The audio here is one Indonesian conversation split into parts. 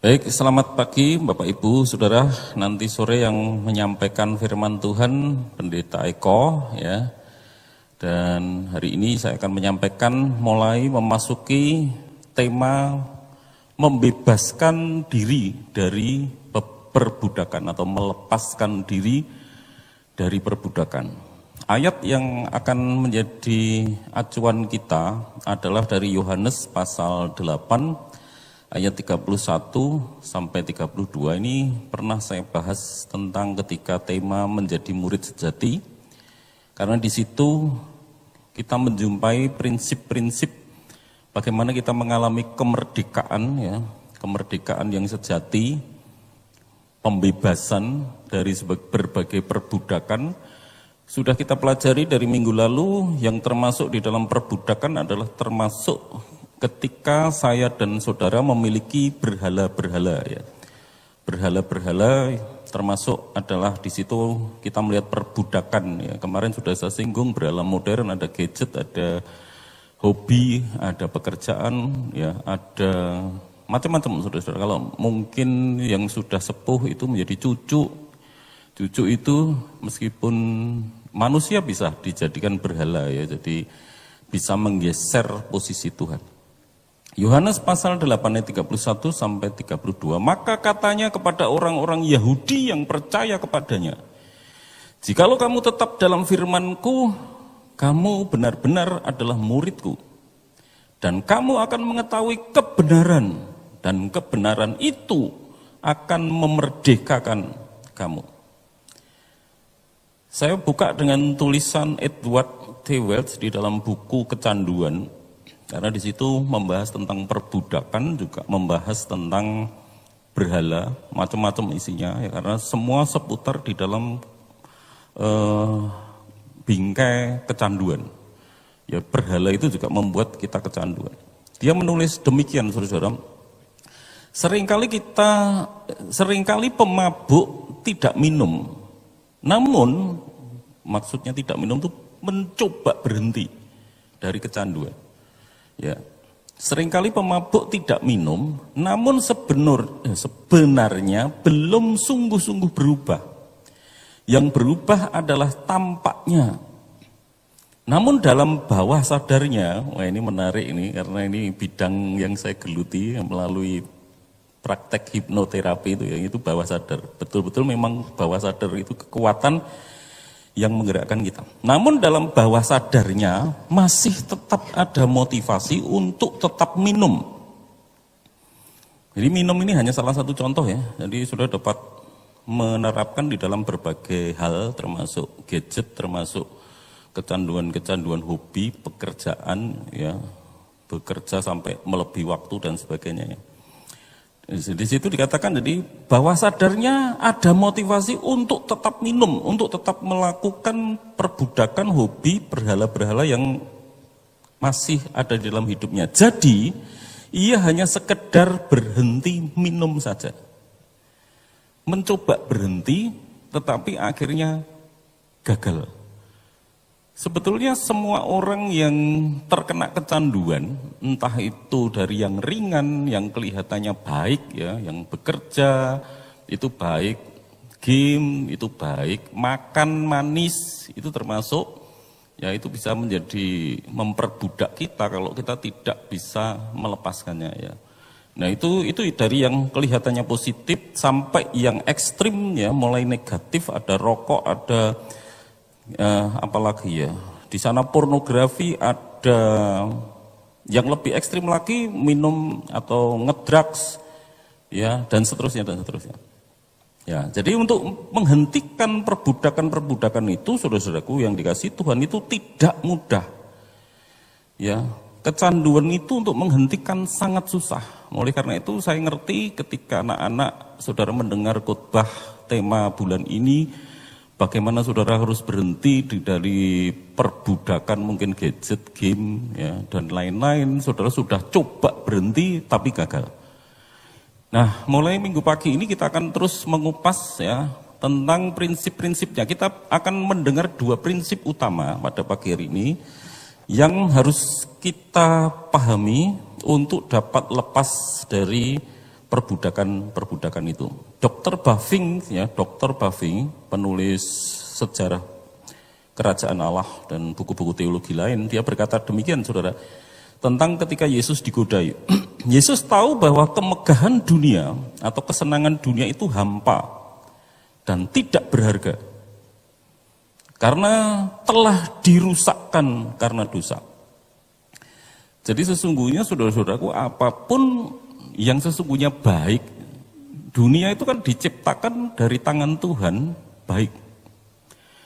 Baik, selamat pagi Bapak Ibu, Saudara. Nanti sore yang menyampaikan firman Tuhan Pendeta Eko ya. Dan hari ini saya akan menyampaikan mulai memasuki tema membebaskan diri dari perbudakan atau melepaskan diri dari perbudakan. Ayat yang akan menjadi acuan kita adalah dari Yohanes pasal 8 ayat 31 sampai 32. Ini pernah saya bahas tentang ketika tema menjadi murid sejati. Karena di situ kita menjumpai prinsip-prinsip bagaimana kita mengalami kemerdekaan ya, kemerdekaan yang sejati, pembebasan dari berbagai perbudakan. Sudah kita pelajari dari minggu lalu, yang termasuk di dalam perbudakan adalah termasuk ketika saya dan saudara memiliki berhala-berhala ya. Berhala-berhala termasuk adalah di situ kita melihat perbudakan ya. Kemarin sudah saya singgung berhala modern, ada gadget, ada hobi, ada pekerjaan ya, ada macam-macam saudara-saudara. Kalau mungkin yang sudah sepuh itu menjadi cucu. Cucu itu meskipun manusia bisa dijadikan berhala ya, jadi bisa menggeser posisi Tuhan. Yohanes pasal 8 ayat 31 sampai 32. Maka katanya kepada orang-orang Yahudi yang percaya kepadanya, jikalau kamu tetap dalam firman-Ku, kamu benar-benar adalah murid-Ku, dan kamu akan mengetahui kebenaran, dan kebenaran itu akan memerdekakan kamu. Saya buka dengan tulisan Edward T. Welch di dalam buku Kecanduan, karena di situ membahas tentang perbudakan, juga membahas tentang berhala, macam-macam isinya ya, karena semua seputar di dalam bingkai kecanduan. Ya, berhala itu juga membuat kita kecanduan. Dia menulis demikian, saudara-saudara. Seringkali pemabuk tidak minum. Namun maksudnya tidak minum itu mencoba berhenti dari kecanduan. Ya, seringkali pemabuk tidak minum, namun sebenarnya belum sungguh-sungguh berubah. Yang berubah adalah tampaknya. Namun dalam bawah sadarnya, wah ini menarik ini, karena ini bidang yang saya geluti melalui praktek hipnoterapi itu ya, itu bawah sadar. Betul-betul memang bawah sadar itu kekuatan yang menggerakkan kita. Namun dalam bawah sadarnya masih tetap ada motivasi untuk tetap minum. Jadi minum ini hanya salah satu contoh ya. Jadi sudah dapat menerapkan di dalam berbagai hal, termasuk gadget, termasuk kecanduan-kecanduan hobi, pekerjaan ya, bekerja sampai melebihi waktu dan sebagainya ya. Di situ dikatakan jadi bawah sadarnya ada motivasi untuk tetap minum, untuk tetap melakukan perbudakan hobi berhala-berhala yang masih ada di dalam hidupnya. Jadi ia hanya sekedar berhenti minum saja. Mencoba berhenti tetapi akhirnya gagal. Sebetulnya semua orang yang terkena kecanduan, entah itu dari yang ringan, yang kelihatannya baik ya, yang bekerja itu baik, game itu baik, makan manis itu termasuk, ya itu bisa menjadi memperbudak kita kalau kita tidak bisa melepaskannya ya. Nah itu dari yang kelihatannya positif sampai yang ekstrim ya, mulai negatif, ada rokok, ada apalagi ya, di sana pornografi, ada yang lebih ekstrim lagi minum atau ngedrugs ya, dan seterusnya. Ya, jadi untuk menghentikan perbudakan itu, saudara-saudaraku yang dikasihi Tuhan, itu tidak mudah. Ya, kecanduan itu untuk menghentikan sangat susah. Oleh karena itu saya ngerti ketika anak-anak saudara mendengar khotbah tema bulan ini, bagaimana saudara harus berhenti dari perbudakan mungkin gadget, game, ya, dan lain-lain. Saudara sudah coba berhenti tapi gagal. Nah, mulai minggu pagi ini kita akan terus mengupas ya tentang prinsip-prinsipnya. Kita akan mendengar dua prinsip utama pada pagi hari ini yang harus kita pahami untuk dapat lepas dari perbudakan itu. Dr. Bavinck, penulis sejarah kerajaan Allah dan buku-buku teologi lain, dia berkata demikian, saudara, tentang ketika Yesus digodai. Yesus tahu bahwa kemegahan dunia atau kesenangan dunia itu hampa dan tidak berharga, karena telah dirusakkan karena dosa. Jadi sesungguhnya saudara-saudaraku, apapun yang sesungguhnya baik, dunia itu kan diciptakan dari tangan Tuhan baik.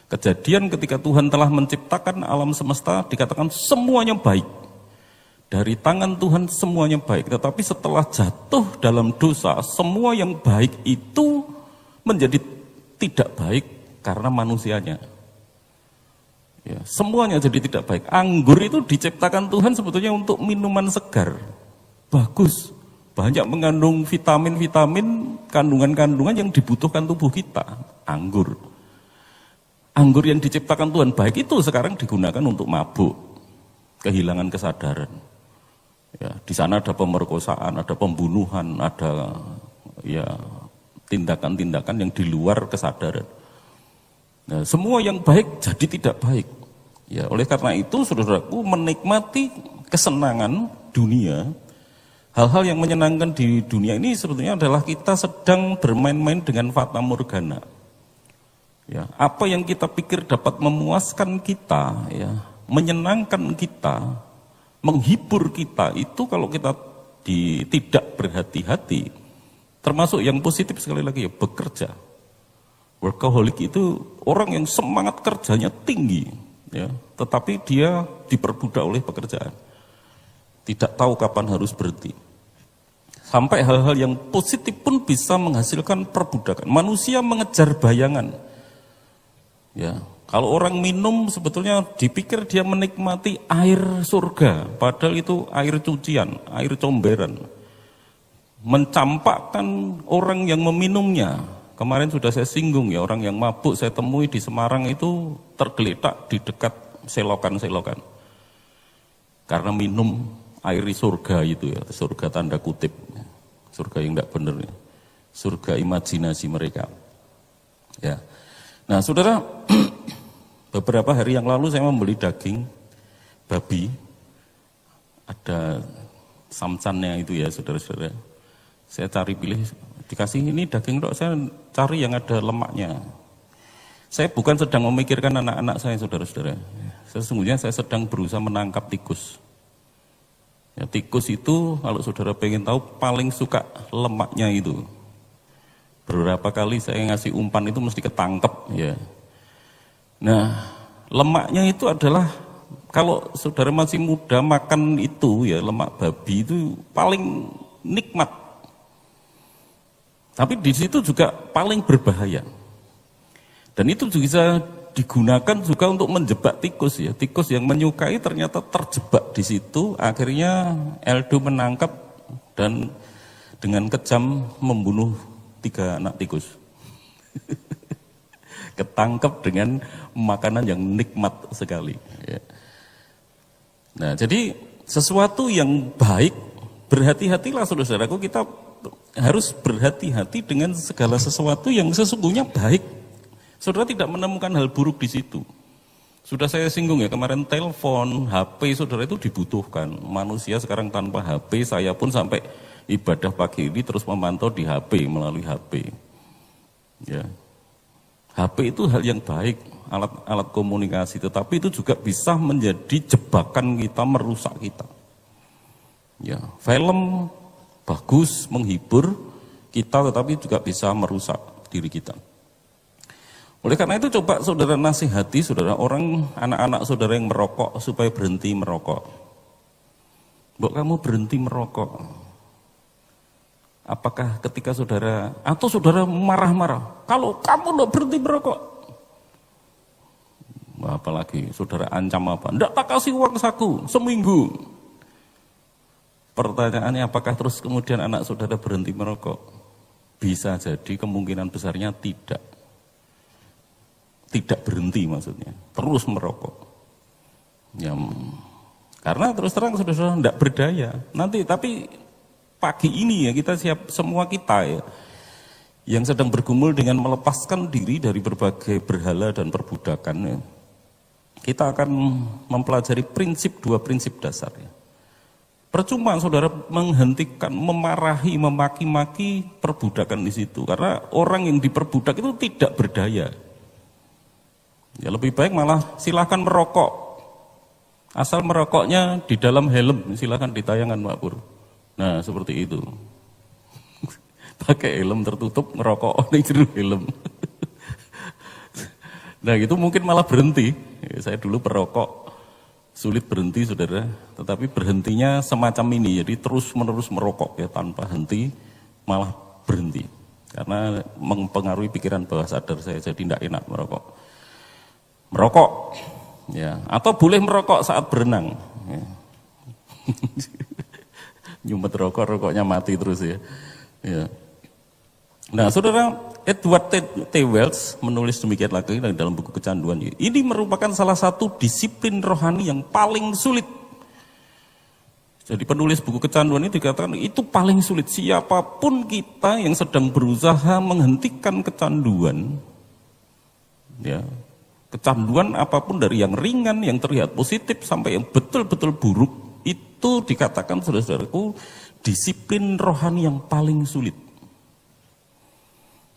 Kejadian ketika Tuhan telah menciptakan alam semesta dikatakan semuanya baik. Dari tangan Tuhan semuanya baik. Tetapi setelah jatuh dalam dosa, semua yang baik itu menjadi tidak baik karena manusianya. Ya, semuanya jadi tidak baik. Anggur itu diciptakan Tuhan sebetulnya untuk minuman segar. Bagus. Banyak mengandung vitamin-vitamin, kandungan-kandungan yang dibutuhkan tubuh kita. Anggur yang diciptakan Tuhan baik itu sekarang digunakan untuk mabuk, kehilangan kesadaran. Ya, di sana ada pemerkosaan, ada pembunuhan, ada ya tindakan-tindakan yang di luar kesadaran. Nah, semua yang baik jadi tidak baik. Ya, oleh karena itu saudaraku, menikmati kesenangan dunia, hal-hal yang menyenangkan di dunia ini sebetulnya adalah kita sedang bermain-main dengan fata morgana. Ya, apa yang kita pikir dapat memuaskan kita, ya, menyenangkan kita, menghibur kita, itu kalau kita tidak berhati-hati, termasuk yang positif sekali lagi ya, bekerja. Workaholic itu orang yang semangat kerjanya tinggi, ya, tetapi dia diperbudak oleh pekerjaan. Tidak tahu kapan harus berhenti. Sampai hal-hal yang positif pun bisa menghasilkan perbudakan. Manusia mengejar bayangan. Ya, kalau orang minum sebetulnya dipikir dia menikmati air surga, padahal itu air cucian, air comberan. Mencampakkan orang yang meminumnya. Kemarin sudah saya singgung ya, orang yang mabuk saya temui di Semarang itu tergeletak di dekat selokan-selokan. Karena minum air surga itu ya, surga tanda kutip. Surga yang tidak benar ya. Surga imajinasi mereka. Ya. Nah, saudara, beberapa hari yang lalu saya membeli daging babi, ada samcannya itu ya, saudara-saudara. Saya cari pilih, dikasih ini daging dok, saya cari yang ada lemaknya. Saya bukan sedang memikirkan anak-anak saya, saudara-saudara. Sesungguhnya saya sedang berusaha menangkap tikus. Ya, tikus itu kalau saudara pengen tahu paling suka lemaknya itu. Beberapa kali saya ngasih umpan itu mesti ketangkep ya. Nah, lemaknya itu adalah kalau saudara masih muda makan itu ya, lemak babi itu paling nikmat. Tapi di situ juga paling berbahaya. Dan itu juga bisa digunakan juga untuk menjebak tikus ya. Tikus yang menyukai ternyata terjebak di situ, akhirnya Eldo menangkap dan dengan kejam membunuh 3 anak tikus. Ketangkep dengan makanan yang nikmat sekali. Ya. Nah, jadi sesuatu yang baik, berhati-hatilah saudara-saudaraku, kita harus berhati-hati dengan segala sesuatu yang sesungguhnya baik. Saudara tidak menemukan hal buruk di situ. Sudah saya singgung ya, kemarin telepon, HP saudara itu dibutuhkan. Manusia sekarang tanpa HP, saya pun sampai ibadah pagi ini terus memantau di HP, melalui HP. Ya. HP itu hal yang baik, alat komunikasi, tetapi itu juga bisa menjadi jebakan kita, merusak kita. Ya, film bagus, menghibur kita, tetapi juga bisa merusak diri kita. Oleh karena itu coba saudara nasihati saudara, anak-anak saudara yang merokok supaya berhenti merokok. Mbok kamu berhenti merokok. Apakah ketika saudara, atau saudara marah-marah, kalau kamu tidak berhenti merokok, apalagi saudara ancam apa, tidak tak kasih uang saku seminggu. Pertanyaannya, apakah terus kemudian anak saudara berhenti merokok? Bisa jadi kemungkinan besarnya tidak. Tidak berhenti maksudnya, terus merokok. Ya, karena terus terang saudara tidak berdaya. Nanti tapi pagi ini ya kita siap, semua kita ya, yang sedang bergumul dengan melepaskan diri dari berbagai berhala dan perbudakan ya. Kita akan mempelajari dua prinsip dasar ya. Percuma saudara menghentikan, memarahi, memaki-maki perbudakan di situ. Karena orang yang diperbudak itu tidak berdaya. Ya lebih baik malah silahkan merokok. Asal merokoknya di dalam helm, silahkan ditayangan Pak Pur. Nah seperti itu. Pakai helm tertutup, ngerokok di jero helm. Nah itu mungkin malah berhenti. Saya dulu perokok. Sulit berhenti saudara, tetapi berhentinya semacam ini, jadi terus menerus merokok ya tanpa henti, malah berhenti. Karena mempengaruhi pikiran bawah sadar saya, jadi tidak enak merokok. Merokok, ya, atau boleh merokok saat berenang. Ya. Nyumet rokok, rokoknya mati terus ya. Ya. Nah saudara, Edward T. Wells menulis demikian lagi dalam buku Kecanduan. Ini merupakan salah satu disiplin rohani yang paling sulit. Jadi penulis buku Kecanduan ini dikatakan itu paling sulit. Siapapun kita yang sedang berusaha menghentikan kecanduan, ya, kecanduan apapun dari yang ringan, yang terlihat positif sampai yang betul-betul buruk, itu dikatakan saudara-saudaraku disiplin rohani yang paling sulit.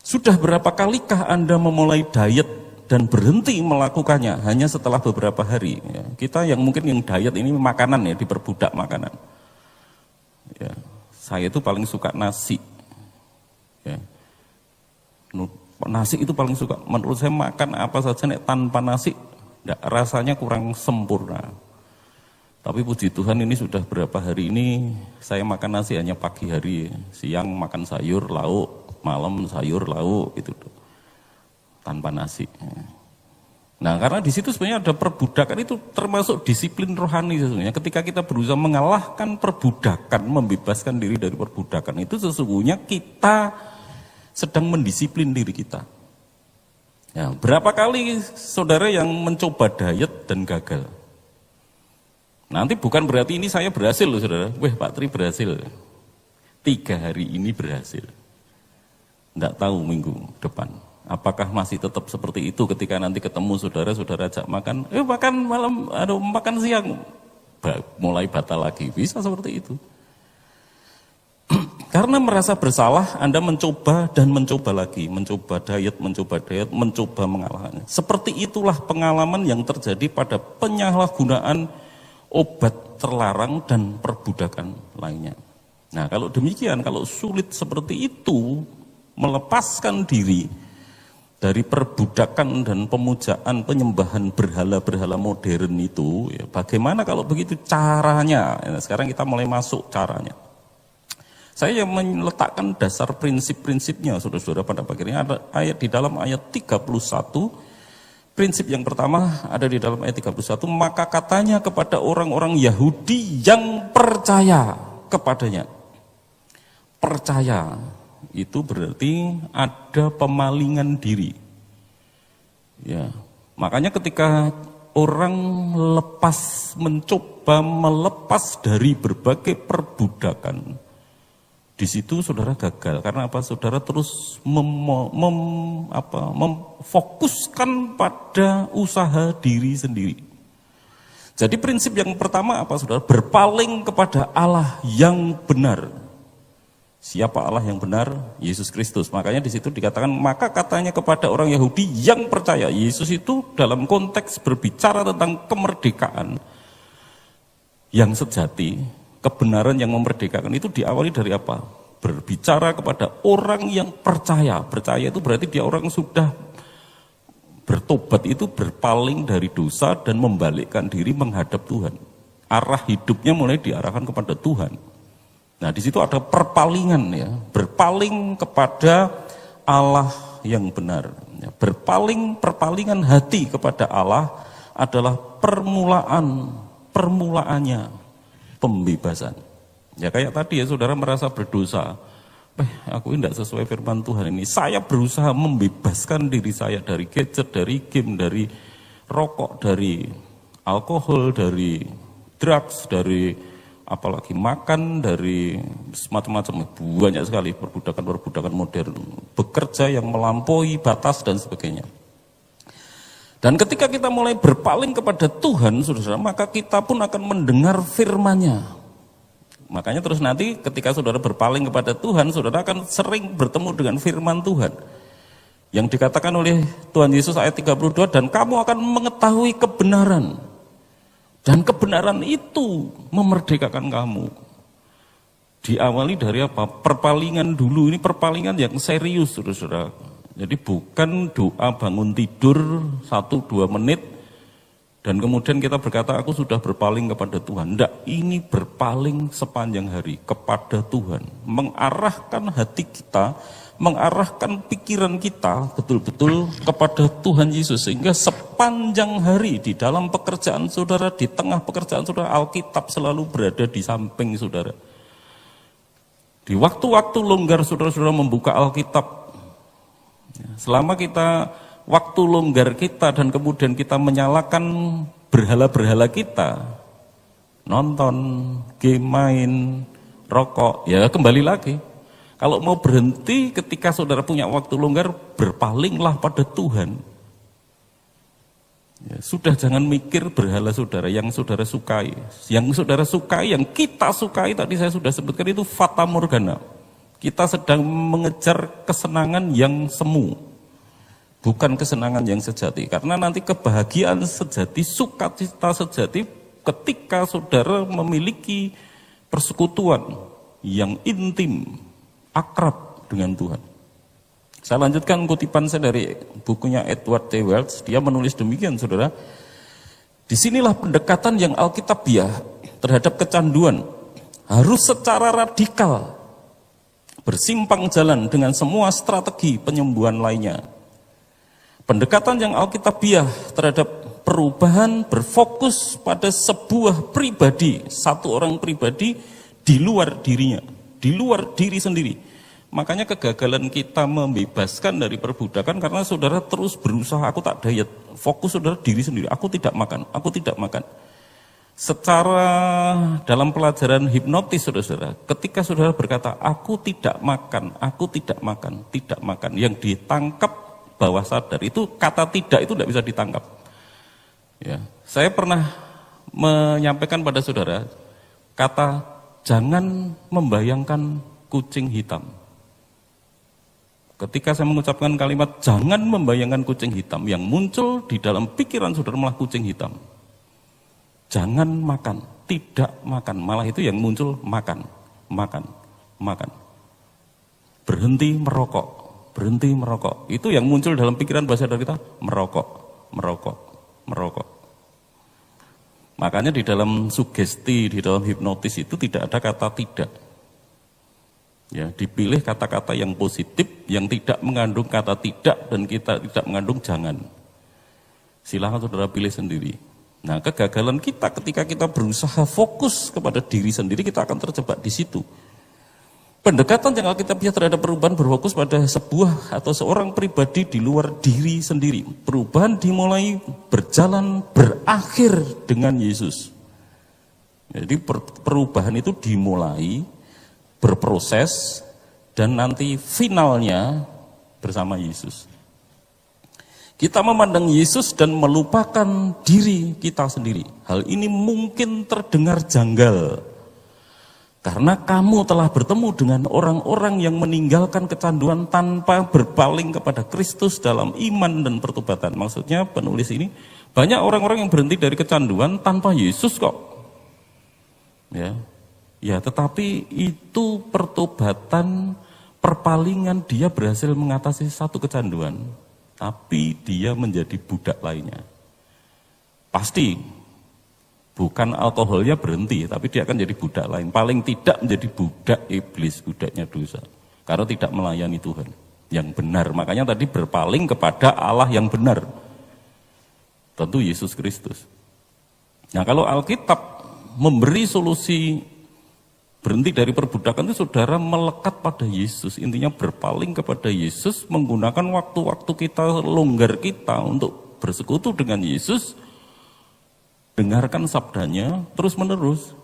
Sudah berapa kalikah Anda memulai diet dan berhenti melakukannya hanya setelah beberapa hari? Ya, kita yang mungkin yang diet ini makanan ya, diperbudak makanan. Ya, saya itu paling suka nasi. Ya. Nasi itu paling suka. Menurut saya makan apa saja nek tanpa nasi, rasanya kurang sempurna. Tapi puji Tuhan ini sudah berapa hari ini saya makan nasi hanya pagi hari, siang makan sayur, lauk. Malam sayur lauk itu tanpa nasi. Nah karena di situ sebenarnya ada perbudakan, itu termasuk disiplin rohani sesungguhnya. Ketika kita berusaha mengalahkan perbudakan, membebaskan diri dari perbudakan, itu sesungguhnya kita sedang mendisiplin diri kita. Ya, berapa kali saudara yang mencoba diet dan gagal? Nanti bukan berarti ini saya berhasil loh saudara. Weh Pak Tri berhasil. 3 hari ini berhasil. Tidak tahu minggu depan. Apakah masih tetap seperti itu ketika nanti ketemu saudara-saudara ajak makan, makan malam, makan siang, mulai batal lagi. Bisa seperti itu. Karena merasa bersalah, Anda mencoba dan mencoba lagi, mencoba diet, mencoba mengalahkannya. Seperti itulah pengalaman yang terjadi pada penyalahgunaan obat terlarang dan perbudakan lainnya. Nah kalau demikian, kalau sulit seperti itu, melepaskan diri dari perbudakan dan pemujaan, penyembahan berhala-berhala modern itu, ya, bagaimana kalau begitu caranya? Ya, sekarang kita mulai masuk caranya. Saya meletakkan dasar prinsip-prinsipnya, saudara-saudara, pada pagi ini ada ayat di dalam ayat 31. Prinsip yang pertama ada di dalam ayat 31, maka katanya kepada orang-orang Yahudi yang percaya kepadanya. Percaya. Itu berarti ada pemalingan diri. Ya, makanya ketika orang mencoba melepas dari berbagai perbudakan, di situ saudara gagal. Karena apa? Saudara terus memfokuskan pada usaha diri sendiri. Jadi prinsip yang pertama apa saudara? Berpaling kepada Allah yang benar. Siapa Allah yang benar? Yesus Kristus. Makanya di situ dikatakan, maka katanya kepada orang Yahudi yang percaya. Yesus itu dalam konteks berbicara tentang kemerdekaan yang sejati, kebenaran yang memerdekakan itu diawali dari apa? Berbicara kepada orang yang percaya. Percaya itu berarti dia orang sudah bertobat, itu berpaling dari dosa dan membalikkan diri menghadap Tuhan. Arah hidupnya mulai diarahkan kepada Tuhan. Nah di situ ada perpalingan ya, berpaling kepada Allah yang benar. Ya, perpalingan hati kepada Allah adalah permulaannya pembebasan. Ya kayak tadi ya saudara merasa berdosa, aku tidak sesuai firman Tuhan ini. Saya berusaha membebaskan diri saya dari gadget, dari game, dari rokok, dari alkohol, dari drugs, dari apalagi makan dari macam-macam, banyak sekali perbudakan modern, bekerja yang melampaui batas dan sebagainya. Dan ketika kita mulai berpaling kepada Tuhan, saudara, maka kita pun akan mendengar firman-Nya. Makanya terus nanti ketika saudara berpaling kepada Tuhan, saudara akan sering bertemu dengan firman Tuhan. Yang dikatakan oleh Tuhan Yesus ayat 32, dan kamu akan mengetahui kebenaran. Dan kebenaran itu memerdekakan kamu. Diawali dari apa? Perpalingan dulu, ini perpalingan yang serius, saudara-saudara. Jadi bukan doa bangun tidur 1-2 menit dan kemudian kita berkata aku sudah berpaling kepada Tuhan. Tidak, ini berpaling sepanjang hari kepada Tuhan. Mengarahkan hati kita, mengarahkan pikiran kita betul-betul kepada Tuhan Yesus. Sehingga sepanjang hari di dalam pekerjaan saudara, di tengah pekerjaan saudara, Alkitab selalu berada di samping saudara. Di waktu-waktu longgar saudara-saudara membuka Alkitab, selama kita waktu longgar kita dan kemudian kita menyalakan berhala-berhala kita, nonton, game, main, rokok, ya kembali lagi. Kalau mau berhenti ketika saudara punya waktu longgar, berpalinglah pada Tuhan. Ya, sudah jangan mikir berhala saudara yang saudara sukai. Yang saudara sukai, yang kita sukai, tadi saya sudah sebutkan itu fata morgana. Kita sedang mengejar kesenangan yang semu, bukan kesenangan yang sejati. Karena nanti kebahagiaan sejati, sukacita sejati ketika saudara memiliki persekutuan yang intim, akrab dengan Tuhan. Saya lanjutkan kutipan saya dari bukunya Edward T. Welch. Dia menulis demikian, saudara. Disinilah pendekatan yang alkitabiah terhadap kecanduan harus secara radikal bersimpang jalan dengan semua strategi penyembuhan lainnya. Pendekatan yang alkitabiah terhadap perubahan berfokus pada sebuah pribadi, satu orang pribadi di luar dirinya, di luar diri sendiri. Makanya kegagalan kita membebaskan dari perbudakan karena saudara terus berusaha, aku tak diet, fokus saudara diri sendiri, aku tidak makan, aku tidak makan. Secara dalam pelajaran hipnotis saudara, ketika saudara berkata aku tidak makan, tidak makan, yang ditangkap bawah sadar itu kata tidak itu tidak bisa ditangkap. Ya, saya pernah menyampaikan pada saudara kata jangan membayangkan kucing hitam. Ketika saya mengucapkan kalimat jangan membayangkan kucing hitam, yang muncul di dalam pikiran saudara malah kucing hitam. Jangan makan, tidak makan, malah itu yang muncul makan. Berhenti merokok. Itu yang muncul dalam pikiran bahasa dari kita, merokok. Makanya di dalam sugesti, di dalam hipnotis itu tidak ada kata tidak. Ya, dipilih kata-kata yang positif, yang tidak mengandung kata tidak dan kita tidak mengandung jangan. Silakan saudara pilih sendiri. Nah, kegagalan kita ketika kita berusaha fokus kepada diri sendiri, kita akan terjebak di situ. Pendekatan yang alkitabiah terhadap perubahan berfokus pada sebuah atau seorang pribadi di luar diri sendiri. Perubahan dimulai, berjalan, berakhir dengan Yesus. Jadi perubahan itu dimulai, berproses, dan nanti finalnya bersama Yesus. Kita memandang Yesus dan melupakan diri kita sendiri. Hal ini mungkin terdengar janggal. Karena kamu telah bertemu dengan orang-orang yang meninggalkan kecanduan tanpa berpaling kepada Kristus dalam iman dan pertobatan. Maksudnya penulis ini, banyak orang-orang yang berhenti dari kecanduan tanpa Yesus kok. Ya, tetapi itu pertobatan, perpalingan, dia berhasil mengatasi satu kecanduan. Tapi dia menjadi budak lainnya. Pasti bukan alkoholnya berhenti, tapi dia akan jadi budak lain. Paling tidak menjadi budak iblis, budaknya dosa. Karena tidak melayani Tuhan yang benar. Makanya tadi berpaling kepada Allah yang benar. Tentu Yesus Kristus. Nah, kalau Alkitab memberi solusi berhenti dari perbudakan itu saudara melekat pada Yesus. Intinya berpaling kepada Yesus, menggunakan waktu-waktu kita, longgar kita untuk bersekutu dengan Yesus. Dengarkan sabdanya terus menerus.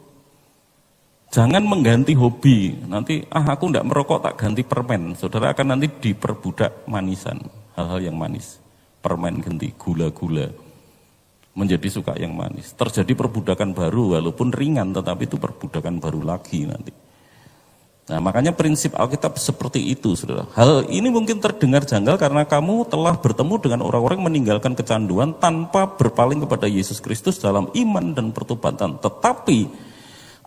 Jangan mengganti hobi. Nanti aku enggak merokok tak ganti permen. Saudara akan nanti diperbudak manisan, hal-hal yang manis. Permen ganti gula-gula. Menjadi suka yang manis. Terjadi perbudakan baru walaupun ringan tetapi itu perbudakan baru lagi nanti. Nah, makanya prinsip Alkitab seperti itu, Saudara. Hal ini mungkin terdengar janggal karena kamu telah bertemu dengan orang-orang yang meninggalkan kecanduan tanpa berpaling kepada Yesus Kristus dalam iman dan pertobatan. Tetapi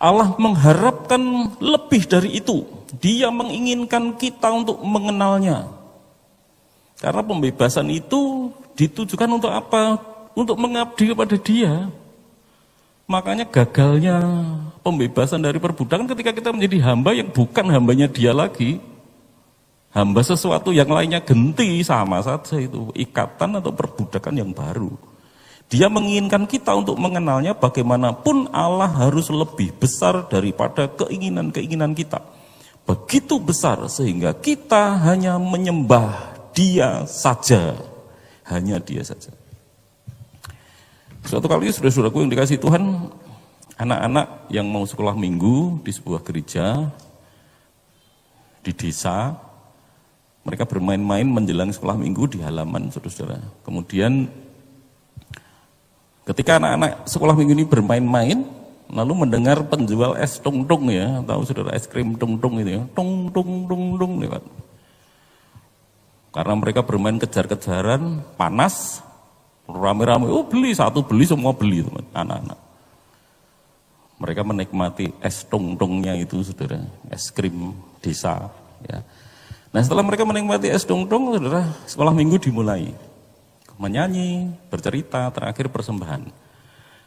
Allah mengharapkan lebih dari itu. Dia menginginkan kita untuk mengenalnya. Karena pembebasan itu ditujukan untuk apa? Untuk mengabdi kepada Dia. Makanya gagalnya pembebasan dari perbudakan ketika kita menjadi hamba yang bukan hambanya Dia lagi. Hamba sesuatu yang lainnya, genti, sama saja itu. Ikatan atau perbudakan yang baru. Dia menginginkan kita untuk mengenalnya, bagaimanapun Allah harus lebih besar daripada keinginan-keinginan kita. Begitu besar sehingga kita hanya menyembah Dia saja. Hanya Dia saja. Suatu kali saudara-saudaraku yang dikasih Tuhan, anak-anak yang mau sekolah minggu di sebuah gereja, di desa, mereka bermain-main menjelang sekolah minggu di halaman saudara-saudara. Kemudian ketika anak-anak sekolah minggu ini bermain-main, lalu mendengar penjual es tung-tung ya, tahu saudara es krim tung-tung itu ya, tung-tung-tung-tung lewat. Karena mereka bermain kejar-kejaran, panas, rame-rame, beli satu, beli semua beli teman, anak-anak. Mereka menikmati es tung-tungnya itu saudara, es krim desa. Ya. Nah setelah mereka menikmati es tung-tung, saudara, sekolah minggu dimulai. Menyanyi, bercerita, terakhir persembahan.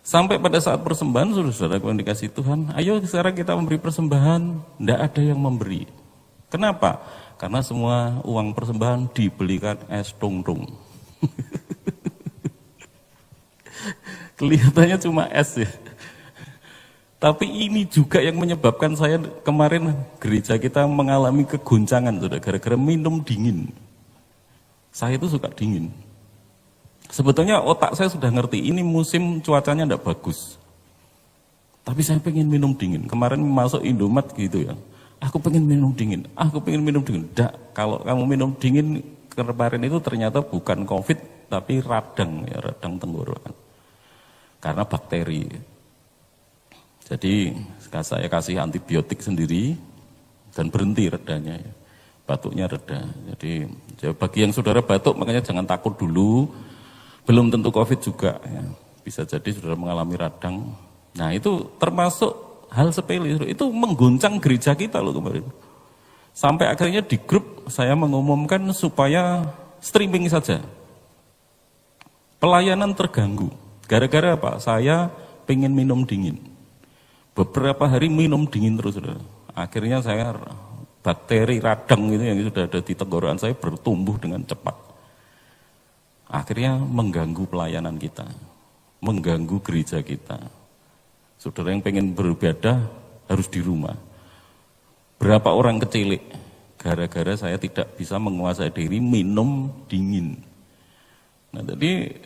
Sampai pada saat persembahan, saudara-saudara yang dikasih Tuhan, ayo sekarang kita memberi persembahan, tidak ada yang memberi. Kenapa? Karena semua uang persembahan dibelikan es tung-tung. Kelihatannya cuma es ya. Tapi ini juga yang menyebabkan saya kemarin gereja kita mengalami kegoncangan, saudara, gara-gara minum dingin. Saya itu suka dingin. Sebetulnya otak saya sudah ngerti, ini musim cuacanya tidak bagus. Tapi saya pengen minum dingin. Kemarin masuk Indomaret gitu ya. Aku pengen minum dingin, aku pengen minum dingin. Tidak, kalau kamu minum dingin kemarin itu ternyata bukan COVID, tapi radang, ya, radang tenggorokan. Karena bakteri. Jadi saya kasih antibiotik sendiri dan berhenti redanya. Ya. Batuknya reda. Jadi bagi yang saudara batuk makanya jangan takut dulu. Belum tentu COVID juga. Ya. Bisa jadi saudara mengalami radang. Nah itu termasuk hal sepele. Itu mengguncang gereja kita loh kemarin. Sampai akhirnya di grup saya mengumumkan supaya streaming saja. Pelayanan terganggu. Gara-gara apa? Saya pengen minum dingin. Beberapa hari minum dingin terus. Saudara. Akhirnya saya bakteri radang itu yang sudah ada di tenggorokan saya bertumbuh dengan cepat. Akhirnya mengganggu pelayanan kita. Mengganggu gereja kita. Saudara yang pengen beribadah harus di rumah. Berapa orang kecilik gara-gara saya tidak bisa menguasai diri minum dingin. Nah, jadi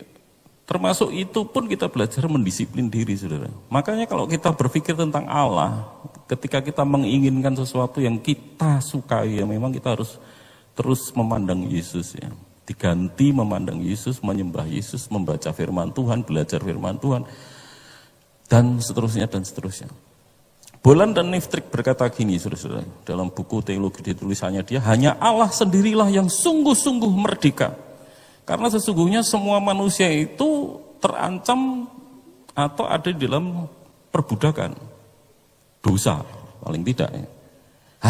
termasuk itu pun kita belajar mendisiplin diri, saudara. Makanya kalau kita berpikir tentang Allah, ketika kita menginginkan sesuatu yang kita sukai, ya memang kita harus terus memandang Yesus ya. Diganti memandang Yesus, menyembah Yesus, membaca firman Tuhan, belajar firman Tuhan, dan seterusnya dan seterusnya. Bolan dan Niftrik berkata gini, saudara-saudara, dalam buku teologi ditulisannya dia, hanya Allah sendirilah yang sungguh-sungguh merdeka. Karena sesungguhnya semua manusia itu terancam atau ada di dalam perbudakan. Dosa, paling tidak. Ya.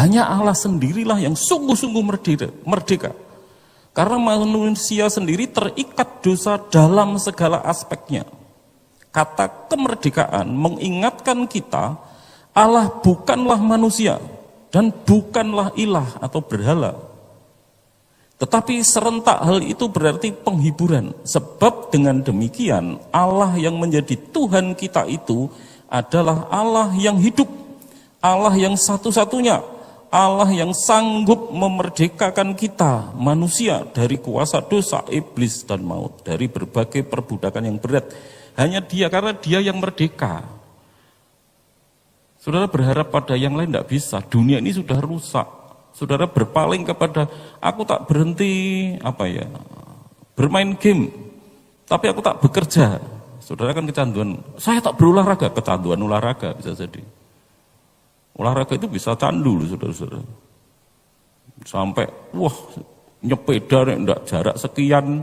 Hanya Allah sendirilah yang sungguh-sungguh merdeka. Karena manusia sendiri terikat dosa dalam segala aspeknya. Kata kemerdekaan mengingatkan kita, Allah bukanlah manusia dan bukanlah ilah atau berhala. Tetapi serentak hal itu berarti penghiburan. Sebab dengan demikian Allah yang menjadi Tuhan kita itu adalah Allah yang hidup. Allah yang satu-satunya. Allah yang sanggup memerdekakan kita manusia dari kuasa dosa, iblis dan maut. Dari berbagai perbudakan yang berat. Hanya dia, karena dia yang merdeka. Saudara berharap pada yang lain tidak bisa. Dunia ini sudah rusak. Saudara berpaling kepada, aku tak berhenti bermain game, tapi aku tak bekerja. Saudara kan kecanduan, saya tak berolahraga, kecanduan olahraga bisa jadi. Olahraga itu bisa candu loh saudara-saudara. Sampai, nyepeda enggak jarak sekian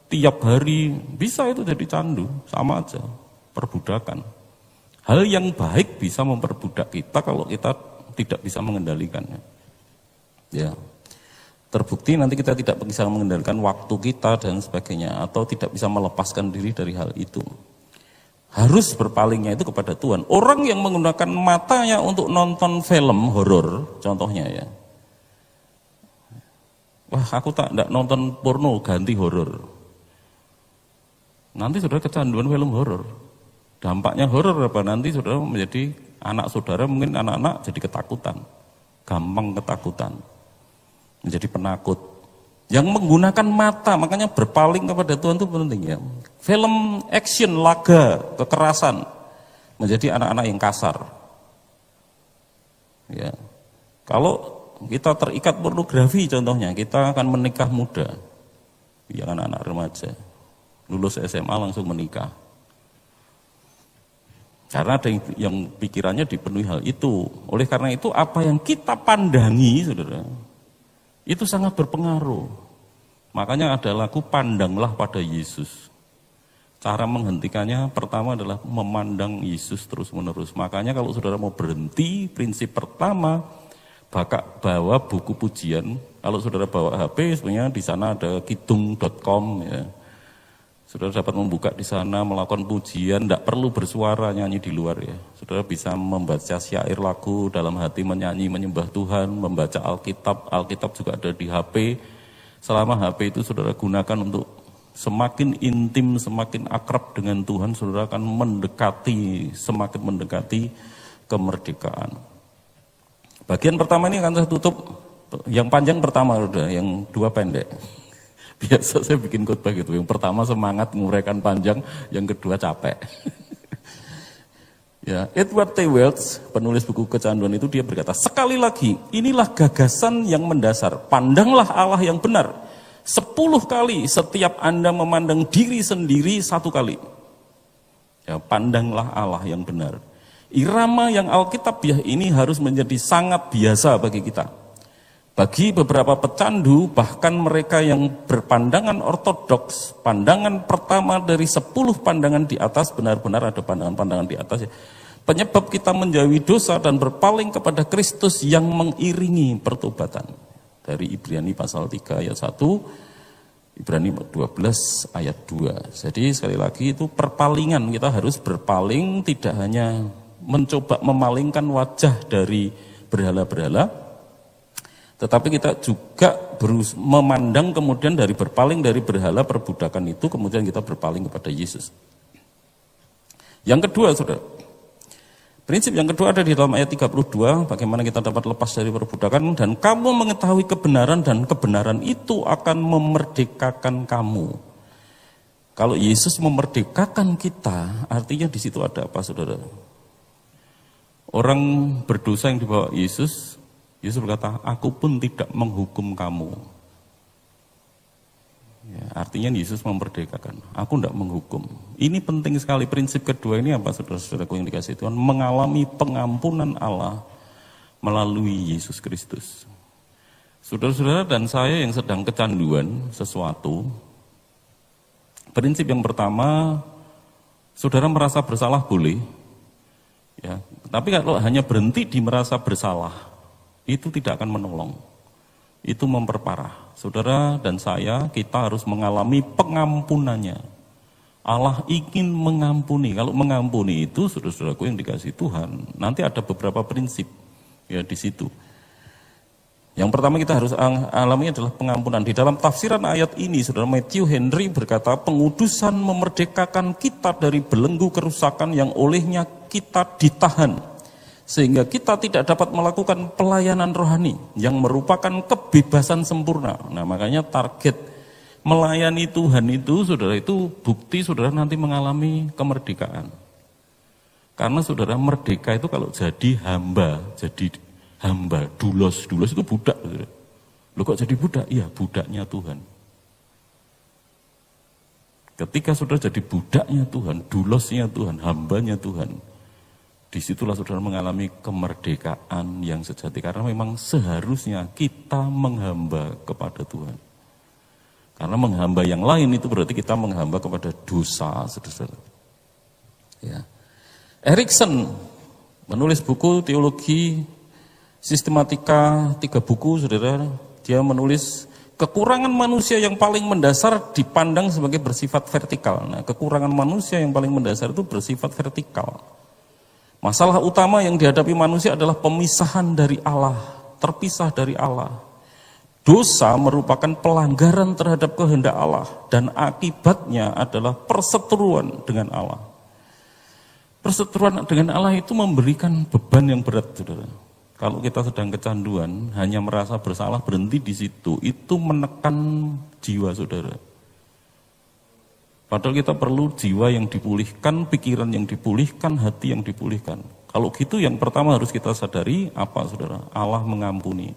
tiap hari, bisa itu jadi candu, sama aja, perbudakan. Hal yang baik bisa memperbudak kita kalau kita tidak bisa mengendalikannya. Ya, terbukti nanti kita tidak bisa mengendalikan waktu kita dan sebagainya, atau tidak bisa melepaskan diri dari hal itu. Harus berpalingnya itu kepada Tuhan. Orang yang menggunakan matanya untuk nonton film horor, contohnya ya, aku tidak nonton porno, ganti horor. Nanti saudara kecanduan film horor. Dampaknya horor apa? Nanti saudara menjadi, anak saudara mungkin anak-anak jadi ketakutan. Gampang ketakutan. Menjadi penakut. Yang menggunakan mata, makanya berpaling kepada Tuhan itu penting ya. Film action, laga, kekerasan. Menjadi anak-anak yang kasar. Ya. Kalau kita terikat pornografi contohnya, kita akan menikah muda. Ya kan anak remaja. Lulus SMA langsung menikah. Karena ada yang pikirannya dipenuhi hal itu. Oleh karena itu apa yang kita pandangi, saudara, itu sangat berpengaruh. Makanya ada lagu Pandanglah pada Yesus. Cara menghentikannya pertama adalah memandang Yesus terus menerus. Makanya kalau saudara mau berhenti, prinsip pertama, bawa buku pujian. Kalau saudara bawa HP, sebenarnya di sana ada kidung.com ya. Saudara dapat membuka di sana, melakukan pujian, tidak perlu bersuara nyanyi di luar ya. Saudara bisa membaca syair lagu dalam hati, menyanyi, menyembah Tuhan, membaca Alkitab. Alkitab juga ada di HP. Selama HP itu saudara gunakan untuk semakin intim, semakin akrab dengan Tuhan, saudara akan semakin mendekati kemerdekaan. Bagian pertama ini akan saya tutup, yang panjang pertama udah, yang dua pendek. Biasa saya bikin khotbah gitu, yang pertama semangat menguraikan panjang, yang kedua capek. Ya, Edward T. Welch, penulis buku Kecanduan itu, dia berkata, sekali lagi, inilah gagasan yang mendasar, pandanglah Allah yang benar. 10 kali setiap Anda memandang diri sendiri 1 kali. Ya, pandanglah Allah yang benar. Irama yang Alkitabiah ini harus menjadi sangat biasa bagi kita. Bagi beberapa pecandu, bahkan mereka yang berpandangan ortodoks, pandangan pertama dari 10 pandangan di atas, benar-benar ada pandangan-pandangan di atas ya. Penyebab kita menjauhi dosa dan berpaling kepada Kristus yang mengiringi pertobatan. Dari Ibrani pasal 3 ayat 1, Ibrani 12 ayat 2. Jadi sekali lagi itu perpalingan, kita harus berpaling, tidak hanya mencoba memalingkan wajah dari berhala-berhala, tetapi kita juga memandang kemudian dari berpaling dari berhala perbudakan itu, kemudian kita berpaling kepada Yesus. Yang kedua, saudara, prinsip yang kedua ada di dalam ayat 32, bagaimana kita dapat lepas dari perbudakan, dan kamu mengetahui kebenaran dan kebenaran itu akan memerdekakan kamu. Kalau Yesus memerdekakan kita, artinya di situ ada apa, saudara? Orang berdosa yang dibawa Yesus berkata, aku pun tidak menghukum kamu. Ya, artinya Yesus memerdekakan, aku tidak menghukum. Ini penting sekali, prinsip kedua ini apa saudara-saudaraku yang dikasihi Tuhan? Mengalami pengampunan Allah melalui Yesus Kristus. Saudara-saudara dan saya yang sedang kecanduan sesuatu, prinsip yang pertama, saudara merasa bersalah boleh, ya, tapi kalau hanya berhenti di merasa bersalah, itu tidak akan menolong, itu memperparah. Saudara dan saya, kita harus mengalami pengampunannya. Allah ingin mengampuni. Kalau mengampuni itu, saudara-saudaraku yang dikasihi Tuhan, nanti ada beberapa prinsip ya di situ. Yang pertama kita harus alami adalah pengampunan. Di dalam tafsiran ayat ini, saudara, Matthew Henry berkata, pengudusan memerdekakan kita dari belenggu kerusakan yang olehnya kita ditahan, sehingga kita tidak dapat melakukan pelayanan rohani yang merupakan kebebasan sempurna. Nah, makanya target melayani Tuhan itu, saudara, itu bukti saudara nanti mengalami kemerdekaan. Karena saudara, merdeka itu kalau jadi hamba, dulos itu budak. Saudara. Loh kok jadi budak? Iya, budaknya Tuhan. Ketika saudara jadi budaknya Tuhan, dulosnya Tuhan, hambanya Tuhan, disitulah saudara mengalami kemerdekaan yang sejati. Karena memang seharusnya kita menghamba kepada Tuhan. Karena menghamba yang lain itu berarti kita menghamba kepada dosa, saudara. Ya. Erikson menulis buku teologi sistematika 3 buku, saudara. Dia menulis kekurangan manusia yang paling mendasar dipandang sebagai bersifat vertikal. Nah, kekurangan manusia yang paling mendasar itu bersifat vertikal. Masalah utama yang dihadapi manusia adalah pemisahan dari Allah, terpisah dari Allah. Dosa merupakan pelanggaran terhadap kehendak Allah dan akibatnya adalah perseteruan dengan Allah. Perseteruan dengan Allah itu memberikan beban yang berat, saudara. Kalau kita sedang kecanduan, hanya merasa bersalah berhenti di situ, itu menekan jiwa saudara. Padahal kita perlu jiwa yang dipulihkan, pikiran yang dipulihkan, hati yang dipulihkan. Kalau gitu yang pertama harus kita sadari apa saudara? Allah mengampuni.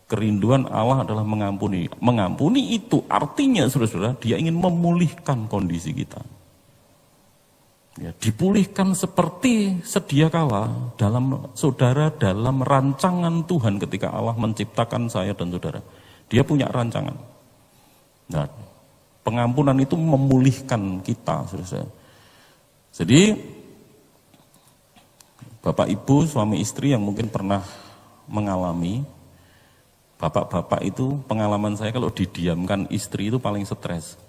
Kerinduan Allah adalah mengampuni. Mengampuni itu artinya saudara, dia ingin memulihkan kondisi kita. Ya, dipulihkan seperti sedia kala dalam rancangan Tuhan ketika Allah menciptakan saya dan saudara. Dia punya rancangan. Nah, pengampunan itu memulihkan kita, saudara. Jadi Bapak Ibu, suami istri yang mungkin pernah mengalami, bapak-bapak itu pengalaman saya kalau didiamkan istri itu paling stres.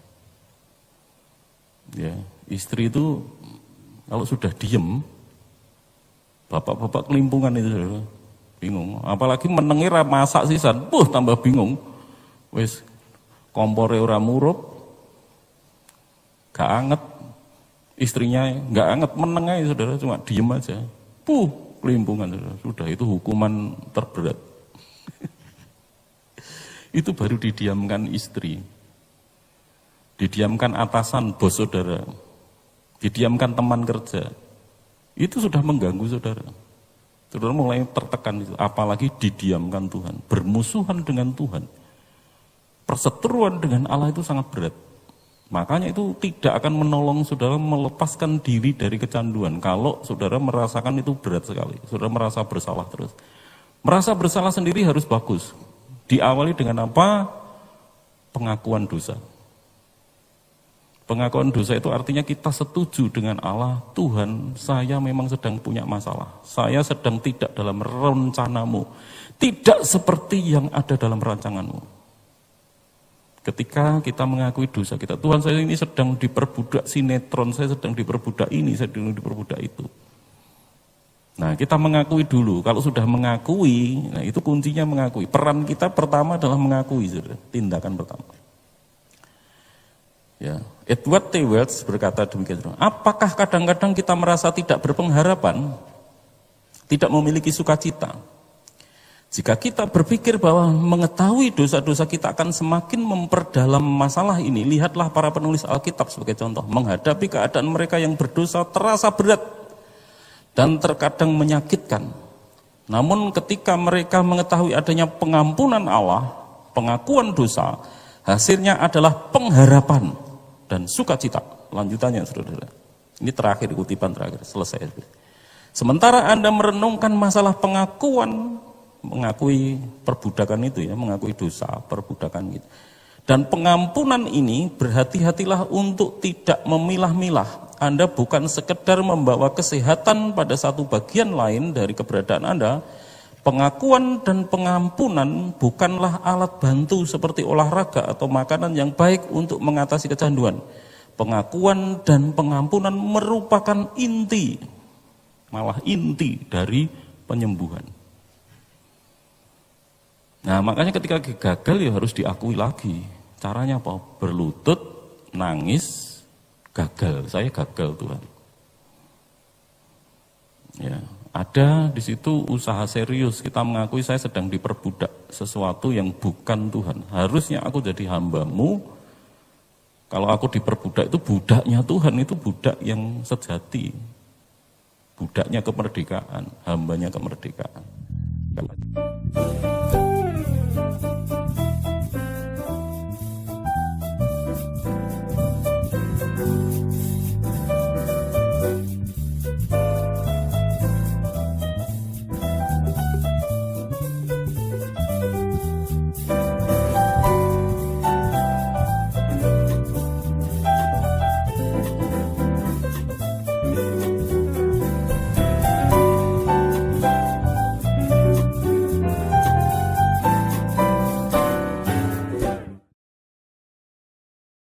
Ya, istri itu kalau sudah diem, bapak-bapak kelimpungan itu bingung. Apalagi menengi ra masak sisan, tambah bingung. Wis kompore ora murup, gak anget, istrinya gak anget, meneng aja saudara, cuma diem aja. Kelimpungan saudara. Sudah itu hukuman terberat. Itu baru didiamkan istri. Didiamkan atasan, bos saudara. Didiamkan teman kerja, itu sudah mengganggu saudara. Saudara mulai tertekan itu, apalagi didiamkan Tuhan, bermusuhan dengan Tuhan. Perseteruan dengan Allah itu sangat berat. Makanya itu tidak akan menolong saudara melepaskan diri dari kecanduan. Kalau saudara merasakan itu berat sekali, saudara merasa bersalah terus. Merasa bersalah sendiri harus bagus. Diawali dengan apa? Pengakuan dosa. Pengakuan dosa itu artinya kita setuju dengan Allah, Tuhan, saya memang sedang punya masalah. Saya sedang tidak dalam rencanamu. Tidak seperti yang ada dalam rancanganmu. Ketika kita mengakui dosa kita, Tuhan saya ini sedang diperbudak sinetron, saya sedang diperbudak ini, saya sedang diperbudak itu. Nah, kita mengakui dulu. Kalau sudah mengakui, nah itu kuncinya mengakui. Peran kita pertama adalah mengakui, saudara. Tindakan pertama. Ya, Edward T. Wells berkata demikian. Apakah kadang-kadang kita merasa tidak berpengharapan, tidak memiliki sukacita? Jika kita berpikir bahwa mengetahui dosa-dosa kita akan semakin memperdalam masalah ini, lihatlah para penulis Alkitab sebagai contoh. Menghadapi keadaan mereka yang berdosa terasa berat dan terkadang menyakitkan. Namun ketika mereka mengetahui adanya pengampunan Allah, pengakuan dosa, hasilnya adalah pengharapan dan sukacita. Lanjutannya, saudara. Ini terakhir, kutipan terakhir, selesai. Sementara Anda merenungkan masalah pengakuan, mengakui perbudakan itu ya, mengakui dosa, perbudakan gitu. Dan pengampunan ini, berhati-hatilah untuk tidak memilah-milah. Anda bukan sekedar membawa kesehatan pada satu bagian lain dari keberadaan Anda. Pengakuan dan pengampunan bukanlah alat bantu seperti olahraga atau makanan yang baik untuk mengatasi kecanduan. Pengakuan dan pengampunan merupakan inti, malah inti dari penyembuhan. Nah, makanya ketika gagal ya harus diakui lagi. Caranya apa? Berlutut, nangis, gagal. Saya gagal, Tuhan. Ya. Ada di situ usaha serius, kita mengakui saya sedang diperbudak sesuatu yang bukan Tuhan. Harusnya aku jadi hambamu. Kalau aku diperbudak itu budaknya Tuhan, itu budak yang sejati. budaknya kemerdekaan, hambanya kemerdekaan.